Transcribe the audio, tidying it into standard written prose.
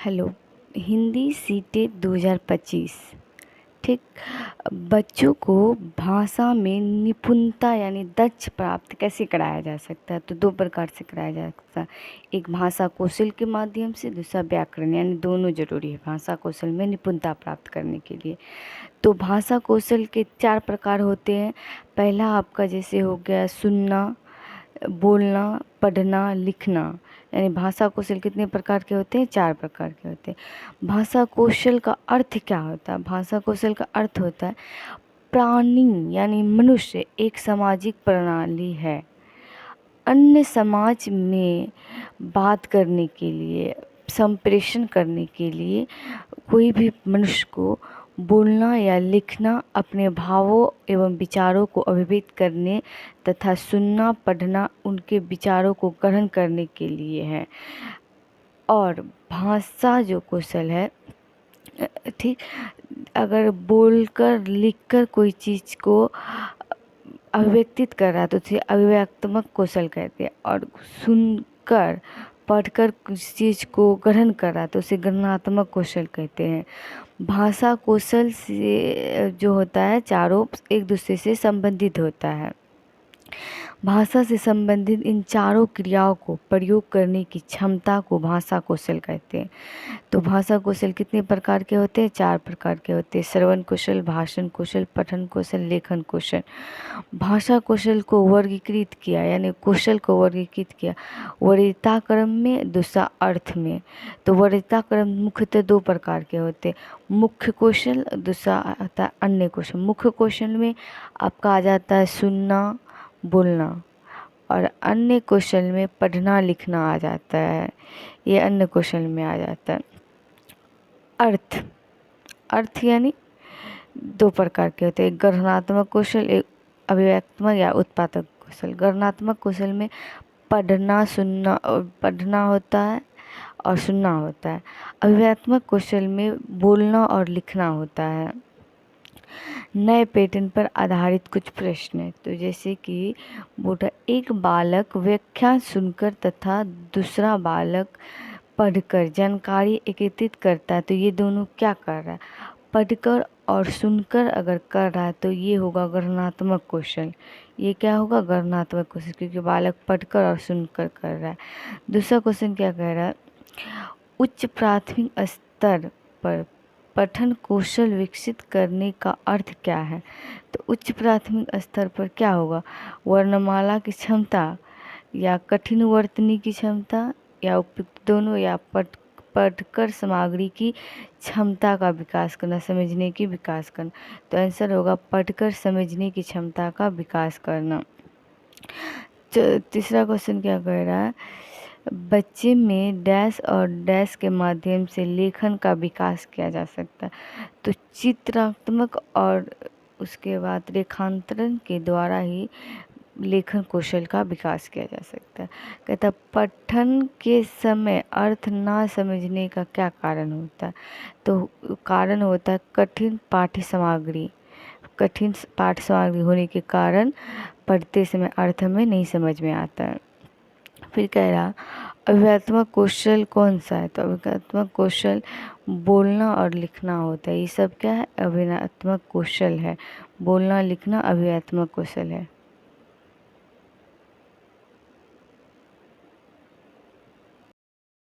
Hello. Hindi CTET 2025। ठीक। बच्चों को भाषा में निपुणता यानी दक्ष प्राप्त कैसे कराया जा सकता है? तो दो प्रकार से कराया जा सकता है। एक भाषा कौशल के माध्यम से, दूसरा व्याकरण, यानी दोनों जरूरी है भाषा कौशल में निपुणता प्राप्त करने के लिए। तो भाषा कौशल के 4 प्रकार होते हैं। पहला आपका जैसे हो गया सुनना, बोलना, पढ़ना, लिखना। यानी भाषा कौशल कितने प्रकार के होते हैं? 4 प्रकार के होते हैं। भाषा कौशल का अर्थ क्या होता है? भाषा कौशल का अर्थ होता है प्राणी यानी मनुष्य एक सामाजिक प्रणाली है। अन्य समाज में बात करने के लिए, संप्रेषण करने के लिए कोई भी मनुष्य को बोलना या लिखना, अपने भावों एवं विचारों को अभिव्यक्त करने तथा सुनना, पढ़ना उनके विचारों को ग्रहण करने के लिए है। और भाषा जो कौशल है, ठीक, अगर बोलकर लिखकर कोई चीज़ को अभिव्यक्तित कर रहा है तो उसे अभिव्यक्तात्मक कौशल कहते हैं। और सुनकर पढ़कर किसी चीज़ को ग्रहण कर रहा है तो उसे ग्रहणात्मक कौशल कहते हैं। भाषा कौशल से जो होता है चारों एक दूसरे से संबंधित होता है। भाषा से संबंधित इन चारों क्रियाओं को प्रयोग करने की क्षमता को भाषा कौशल कहते हैं। तो भाषा कौशल कितने प्रकार के होते हैं? 4 प्रकार के होते हैं। श्रवण कौशल, भाषण कौशल, पठन कौशल, लेखन कौशल। भाषा कौशल को वर्गीकृत किया, यानी कौशल को वर्गीकृत किया वरीयता क्रम में, दूसरा अर्थ में। तो वरीयता क्रम मुख्यतः 2 प्रकार के होते हैं। मुख्य कौशल, दूसरा आता है अन्य कौशल। मुख्य कौशल में आपका आ जाता है सुनना, बोलना, और अन्य कौशल में पढ़ना लिखना आ जाता है। ये अन्य कौशल में आ जाता है। अर्थ यानी 2 प्रकार के होते हैं। ग्रहणात्मक कौशल, एक अभिव्यक्तात्मक या उत्पादक कौशल। ग्रहणात्मक कौशल में पढ़ना होता है और सुनना होता है। अभिव्यक्तात्मक कौशल में बोलना और लिखना होता है। नए पैटर्न पर आधारित कुछ प्रश्न है। तो जैसे कि बोला, एक बालक व्याख्यान सुनकर तथा दूसरा बालक पढ़कर जानकारी एकत्रित करता है, तो ये दोनों क्या कर रहा है? पढ़कर और सुनकर अगर कर रहा है तो ये होगा ग्रहणात्मक कौशल। ये क्या होगा? ग्रहणात्मक कौशल, क्योंकि बालक पढ़कर और सुनकर कर रहा है। दूसरा क्वेश्चन क्या कह रहा है? उच्च प्राथमिक स्तर पर पठन कौशल विकसित करने का अर्थ क्या है? तो उच्च प्राथमिक स्तर पर क्या होगा? वर्णमाला की क्षमता या कठिन वर्तनी की क्षमता या उपयुक्त दोनों, या पढ़कर सामग्री की क्षमता का विकास करना, समझने की विकास करना। तो आंसर होगा पढ़कर समझने की क्षमता का विकास करना। तीसरा क्वेश्चन क्या कह रहा है? बच्चे में डैश और डैश के माध्यम से लेखन का विकास किया जा सकता है। तो चित्रात्मक और उसके बाद रेखांतरण के द्वारा ही लेखन कौशल का विकास किया जा सकता है। कहता पठन के समय अर्थ ना समझने का क्या कारण होता है? तो कारण होता है कठिन पाठ्य सामग्री होने के कारण पढ़ते समय अर्थ हमें नहीं समझ में आता है। फिर कह रहा अभिव्यक्तात्मक कौशल कौन सा है? तो अभिव्यक्तात्मक कौशल बोलना और लिखना होता है। ये सब क्या है? अभिव्यक्तात्मक कौशल है। बोलना लिखना अभिव्यक्तात्मक कौशल है।